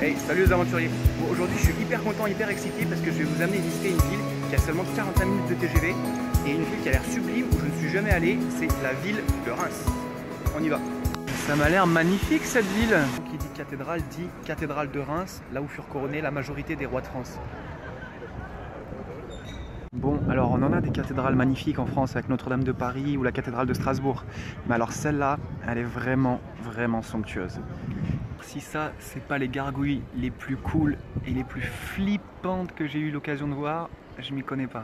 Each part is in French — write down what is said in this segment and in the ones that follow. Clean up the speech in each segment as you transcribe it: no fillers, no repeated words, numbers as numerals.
Hey, salut les aventuriers. Bon, aujourd'hui je suis hyper content, hyper excité parce que je vais vous amener visiter une ville qui a seulement 45 minutes de TGV et une ville qui a l'air sublime où je ne suis jamais allé, c'est la ville de Reims. On y va. Ça m'a l'air magnifique cette ville. Qui dit cathédrale de Reims, là où furent couronnés la majorité des rois de France. Bon, alors on en a des cathédrales magnifiques en France avec Notre-Dame de Paris ou la cathédrale de Strasbourg. Mais alors celle-là, elle est vraiment somptueuse. Si ça, c'est pas les gargouilles les plus cool et les plus flippantes que j'ai eu l'occasion de voir, je m'y connais pas.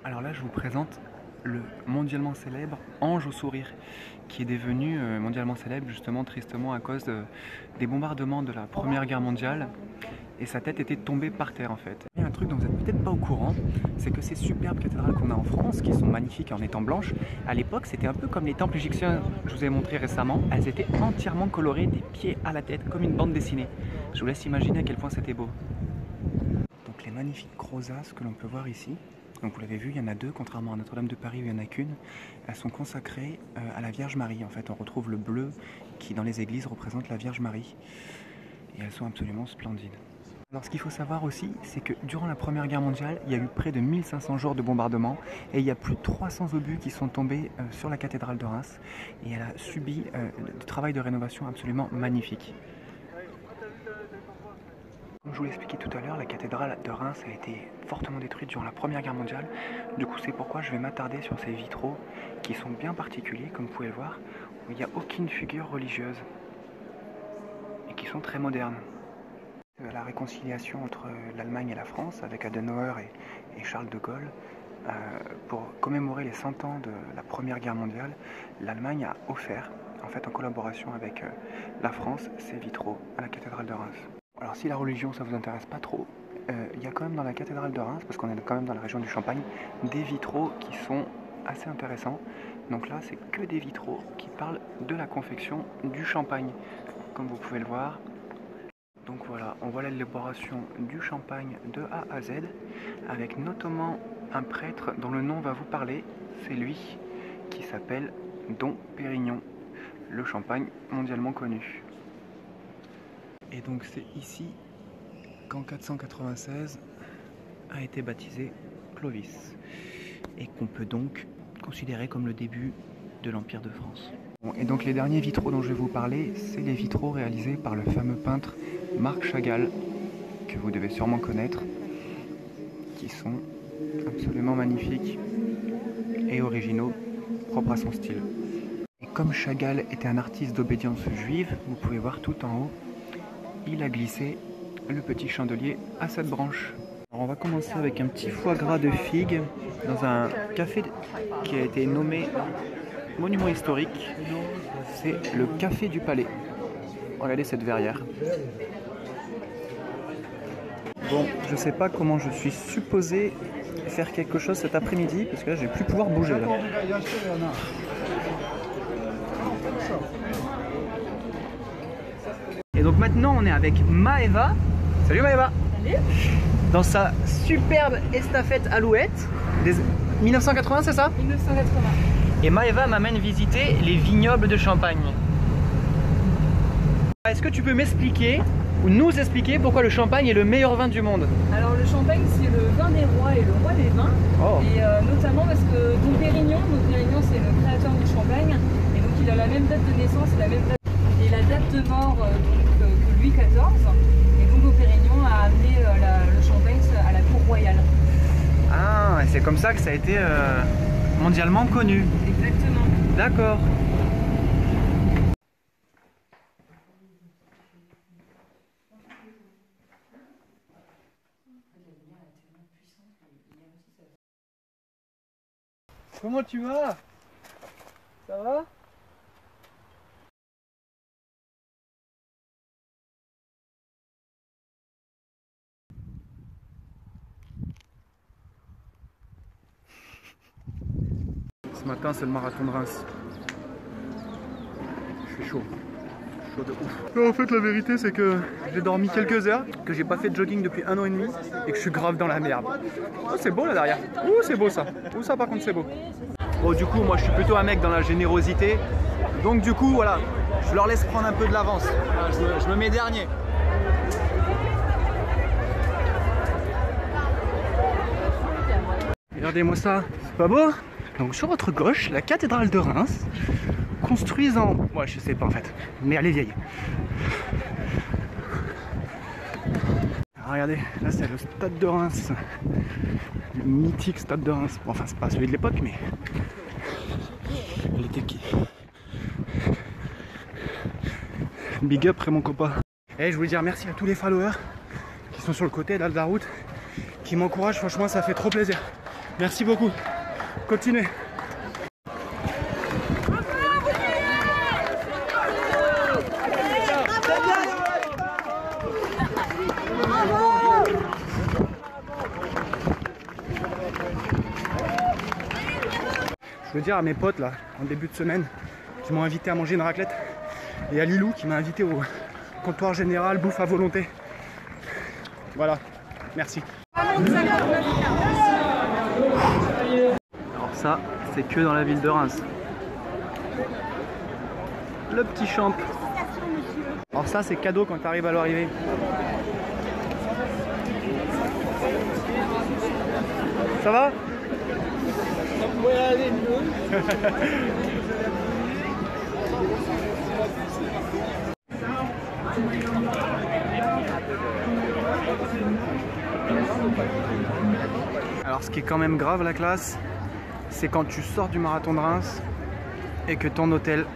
Alors là, je vous présente le mondialement célèbre Ange au sourire, qui est devenu mondialement célèbre justement tristement à cause des bombardements de la Première Guerre mondiale. Et sa tête était tombée par terre en fait. Il y a un truc dont vous n'êtes peut-être pas au courant, c'est que ces superbes cathédrales qu'on a en France, qui sont magnifiques en étant blanches, à l'époque c'était un peu comme les temples égyptiens, je vous ai montré récemment, elles étaient entièrement colorées des pieds à la tête, comme une bande dessinée. Je vous laisse imaginer à quel point c'était beau. Donc les magnifiques rosaces que l'on peut voir ici, donc vous l'avez vu, il y en a deux, contrairement à Notre-Dame de Paris où il n'y en a qu'une, elles sont consacrées à la Vierge Marie. En fait, on retrouve le bleu qui dans les églises représente la Vierge Marie, et elles sont absolument splendides. Alors ce qu'il faut savoir aussi, c'est que durant la Première Guerre mondiale, il y a eu près de 1500 jours de bombardement et il y a plus de 300 obus qui sont tombés sur la cathédrale de Reims et elle a subi du travail de rénovation absolument magnifique. Comme je vous l'ai expliqué tout à l'heure, la cathédrale de Reims a été fortement détruite durant la Première Guerre mondiale. Du coup, c'est pourquoi je vais m'attarder sur ces vitraux qui sont bien particuliers, comme vous pouvez le voir, où il n'y a aucune figure religieuse et qui sont très modernes. La réconciliation entre l'Allemagne et la France avec Adenauer et Charles de Gaulle, pour commémorer les 100 ans de la Première Guerre mondiale, l'Allemagne a offert, en fait en collaboration avec la France, ces vitraux à la cathédrale de Reims. Alors si la religion ça vous intéresse pas trop, il y a quand même dans la cathédrale de Reims, parce qu'on est quand même dans la région du Champagne, des vitraux qui sont assez intéressants. Donc là c'est que des vitraux qui parlent de la confection du champagne, comme vous pouvez le voir. Donc voilà, on voit l'élaboration du champagne de A à Z, avec notamment un prêtre dont le nom va vous parler, c'est lui, qui s'appelle Dom Pérignon, le champagne mondialement connu. Et donc c'est ici qu'en 496 a été baptisé Clovis, et qu'on peut donc considérer comme le début de l'Empire de France. Et donc les derniers vitraux dont je vais vous parler, c'est les vitraux réalisés par le fameux peintre Marc Chagall, que vous devez sûrement connaître, qui sont absolument magnifiques et originaux, propres à son style. Et comme Chagall était un artiste d'obédience juive, vous pouvez voir tout en haut, il a glissé le petit chandelier à 7 branches. Alors on va commencer avec un petit foie gras de figue dans un café qui a été nommé monument historique, c'est le Café du Palais. Regardez cette verrière. Bon, je sais pas comment je suis supposé faire quelque chose cet après-midi, parce que là je vais plus pouvoir bouger là. Et donc maintenant on est avec Maëva. Salut Maëva. Salut. Dans sa superbe estafette Alouette des 1980, c'est ça? 1980. Et Maëva m'amène visiter les vignobles de Champagne. Est-ce que tu peux m'expliquer ou nous expliquer pourquoi le champagne est le meilleur vin du monde? Alors le champagne c'est le vin des rois et le roi des vins. Oh. Et notamment parce que Dom Pérignon c'est le créateur du champagne. Et donc il a la même date de naissance et la même date, et la date de mort que Louis XIV. Et donc Dom Pérignon a amené le champagne à la cour royale. Ah, c'est comme ça que ça a été mondialement connu. Exactement. D'accord. Comment tu vas? Ça va? Ce matin c'est le marathon de Reims. Je suis chaud. Chaud de ouf. En fait la vérité c'est que j'ai dormi quelques heures, que j'ai pas fait de jogging depuis 1 an et demi et que je suis grave dans la merde. Oh c'est beau là derrière. Ouh c'est beau ça. Ouh ça par contre c'est beau. Bon, du coup, moi je suis plutôt un mec dans la générosité. Donc du coup, voilà, je leur laisse prendre un peu de l'avance. Voilà, je me mets dernier. Regardez-moi ça, c'est pas beau? Donc sur votre gauche, la cathédrale de Reims, construite en... Ouais, je sais pas en fait, mais elle est vieille. Alors, regardez, là c'est le stade de Reims. Le mythique stade de Reims. Bon, enfin, c'est pas celui de l'époque, mais... Il était qui? Big up, Raymond Coppa. Et je voulais dire merci à tous les followers qui sont sur le côté là de la route, qui m'encouragent, franchement ça fait trop plaisir. Merci beaucoup. Continuez. Je veux dire à mes potes là, en début de semaine, qui m'ont invité à manger une raclette, et à Lilou qui m'a invité au comptoir général bouffe à volonté. Voilà, merci. Alors ça, c'est que dans la ville de Reims. Le petit champ. Alors ça, c'est cadeau quand tu arrives à l'arrivée. Ça va? Alors ce qui est quand même grave la classe, c'est quand tu sors du marathon de Reims et que ton hôtel,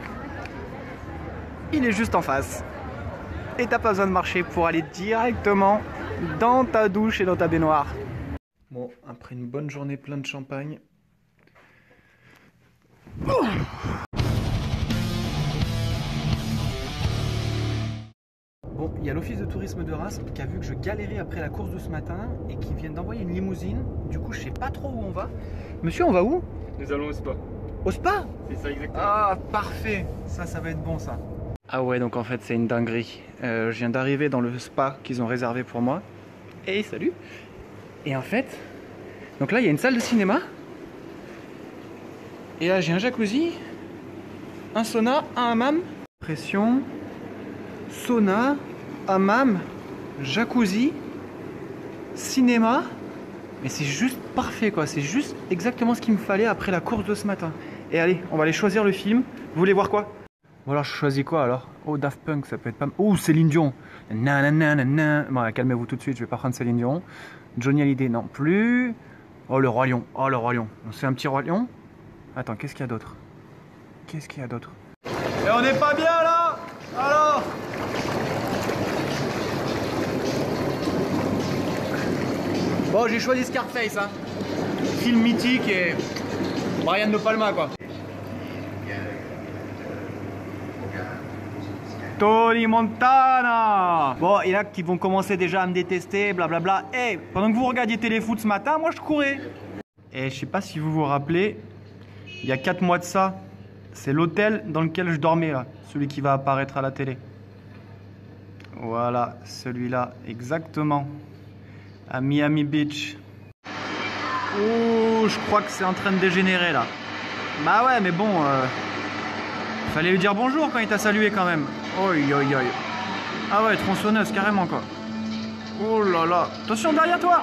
il est juste en face. Et t'as pas besoin de marcher pour aller directement dans ta douche et dans ta baignoire. Bon, après une bonne journée pleine de champagne. Bon, il y a l'office de tourisme de Reims qui a vu que je galérais après la course de ce matin et qui vient d'envoyer une limousine. Du coup, je sais pas trop où on va. Monsieur, on va où? Nous allons au spa. Au spa? C'est ça exactement. Ah, parfait. Ça va être bon ça. Ah ouais, donc en fait, c'est une dinguerie. Je viens d'arriver dans le spa qu'ils ont réservé pour moi. Hey, salut. Et en fait, donc là, il y a une salle de cinéma. Et là, j'ai un jacuzzi, un sauna, un hammam. Pression, sauna, hammam, jacuzzi, cinéma. Mais c'est juste parfait quoi, c'est juste exactement ce qu'il me fallait après la course de ce matin. Et allez, on va aller choisir le film. Vous voulez voir quoi? Bon alors je choisis quoi alors? Oh Daft Punk, ça peut être pas mal. Oh Céline Dion. Nanana. Bon calmez-vous tout de suite, je vais pas prendre Céline Dion. Johnny Hallyday non plus. Oh le Roi Lion, oh le Roi Lion. C'est un petit Roi Lion. Attends, qu'est-ce qu'il y a d'autre? Qu'est-ce qu'il y a d'autre? Et on n'est pas bien là? Alors? Bon, j'ai choisi Scarface, hein. Film mythique et Brian De Palma, quoi. Tony Montana. Bon, il y en a qui vont commencer déjà à me détester, blablabla. Hey, pendant que vous regardiez Téléfoot ce matin, moi je courais. Et je sais pas si vous vous rappelez, il y a 4 mois de ça, c'est l'hôtel dans lequel je dormais là, celui qui va apparaître à la télé. Voilà, celui-là, exactement. À Miami Beach. Ouh, je crois que c'est en train de dégénérer là. Bah ouais, mais bon, fallait lui dire bonjour quand il t'a salué quand même. Oi, oi, oi. Ah ouais, tronçonneuse carrément quoi. Oh là là, attention derrière toi.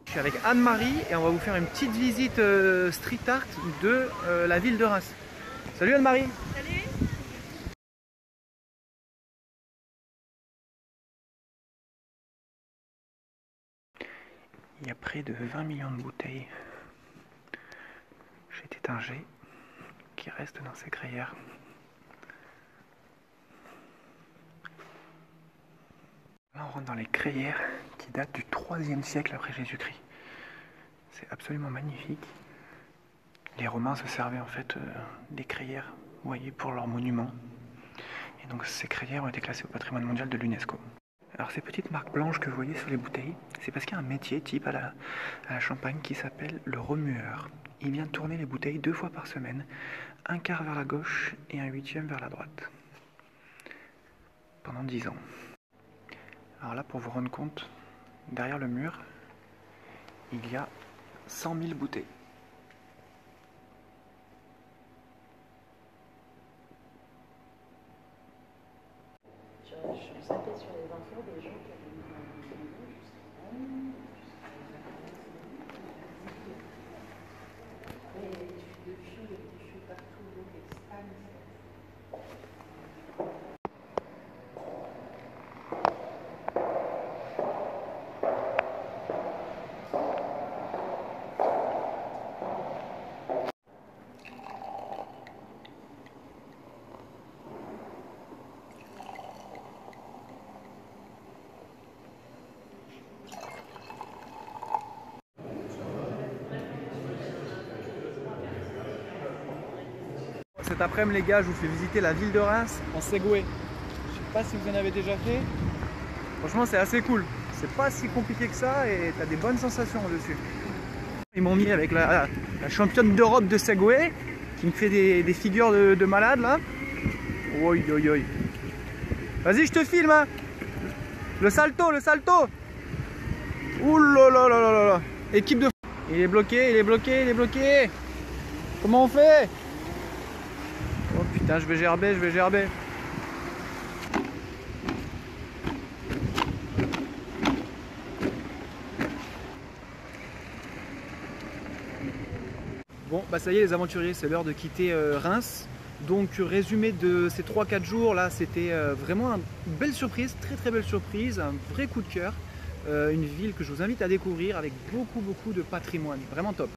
Je suis avec Anne-Marie et on va vous faire une petite visite street art de la ville de Reims. Salut Anne-Marie. Salut. Il y a près de 20 millions de bouteilles chez Tétinger qui restent dans ces crayères. Là on rentre dans les crayères qui datent du 3e siècle après Jésus-Christ. C'est absolument magnifique. Les Romains se servaient en fait des crayères, vous voyez, pour leurs monuments. Et donc ces crayères ont été classées au patrimoine mondial de l'UNESCO. Alors ces petites marques blanches que vous voyez sur les bouteilles, c'est parce qu'il y a un métier type à la Champagne qui s'appelle le remueur. Il vient tourner les bouteilles 2 fois par semaine, un quart vers la gauche et un huitième vers la droite, pendant 10 ans. Alors là, pour vous rendre compte, derrière le mur, il y a 100 000 bouteilles. Je zappais sur les infos des gens qui avaient mis dans la vidéo justement. Et je suis partout, donc Espagne. Cet après-midi les gars, je vous fais visiter la ville de Reims en Segway. Je sais pas si vous en avez déjà fait. Franchement c'est assez cool. C'est pas si compliqué que ça et t'as des bonnes sensations dessus. Ils m'ont mis avec la championne d'Europe de Segway qui me fait des figures de malade là. Oi oi oi. Vas-y je te filme hein. Le salto, le salto. Ouh là là là là là. Équipe de... Il est bloqué, il est bloqué, il est bloqué. Comment on fait? Oh putain, je vais gerber, je vais gerber. Bon, bah ça y est les aventuriers, c'est l'heure de quitter Reims. Donc résumé de ces 3-4 jours là, c'était vraiment une belle surprise, très belle surprise, un vrai coup de cœur. Une ville que je vous invite à découvrir avec beaucoup de patrimoine, vraiment top.